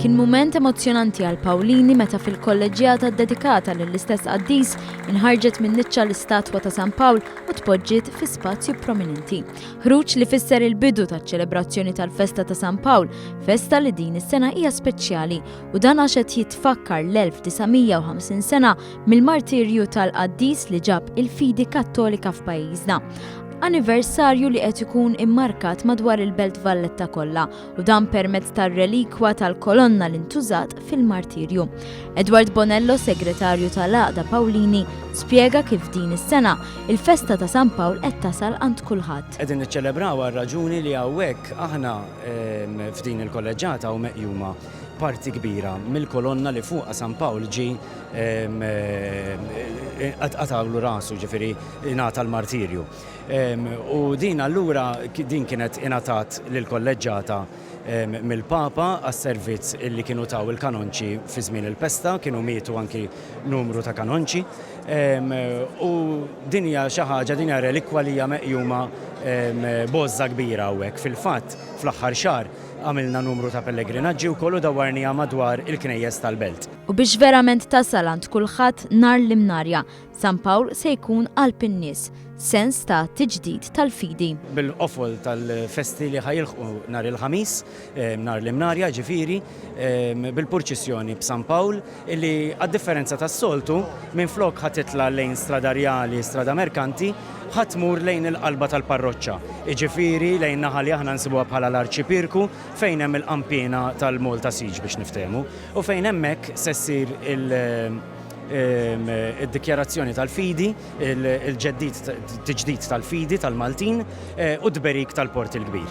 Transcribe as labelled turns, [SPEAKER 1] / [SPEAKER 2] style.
[SPEAKER 1] Kien mument emozzjonanti għal Pawlini meta fil-kolleġjata dedikata lill-istess qaddis inħarġet minn niċċa l-istatwa ta' San Pawl u tpoġġiet fi spazju prominenti. Ħruġ li fisser il-bidu taċ-ċelebrazzjoni tal-Festa ta' San Pawl, festa li din is-sena hija speċjali u dan għax qed jitfakkar l-1950 sena mill-martirju tal-qaddis li ġab il-fidi Kattolika f'pajjiżna. Anniversarju li qed ikun immarkat madwar il-Belt Valletta kollha u dan permezz tar-relikwa tal-kolonna li ntużat fil-martirju. Edward Bonello, segretarju tal-Għaqda Pawlini, spjega kif din is-sena il-Festa ta' San Pawl qed tasal għand kulħadd.
[SPEAKER 2] Qegħdin niċċelebraw għar-raġuni li hawnhekk aħna f'din il-kolleġġata u meqjuma parti kbira mill-kolonna li fuqha San Pawl ġi qatawlu rasu, ġifieri ingħata l-martirju. U din allura din kienet ingħatat lill-kolleġġata mill-Papa għas-servizz illi kienu taw il-kanonċi fi żmien il-pesta, kienu mietu anki numru ta' kanonċi. U din hija xi ħaġa, din hija relikwa li hija meqjuma bożza kbira hawnhekk. Fil-fatt fl-aħħar xahar għamilna numru ta' pellegrinaġġi u kollu dawarnija madwar il-knejjes tal-belt. U
[SPEAKER 1] biex verament tasal għand kulħadd nhar l-imnarja, San Pawl se jkun qalb in-nies, sens ta' tiġdid tal-fidi.
[SPEAKER 2] Bil-qofol tal-festi li ħajilħu nhar il-ħamis, nhar l-imnarja ġifieri, bil-purċissjoni b'San Pawl, illi għad-differenza tas-soltu minflok ħatitla lejn strada Rjali, strada Merkanti, ħatmur lejn il-qalba tal-parroċċa. Ġifieri lejn naħa li aħna nsibuha bħala l-Arċipirku fejn hemm il-qampina tal-Malta Siege biex niftehmu u fejn hemmhekk se ssir il-dikjarazzjoni tal-fidi, il-ġdid tal-fidi tal-Maltin u d-berik tal-Port il-Kbir.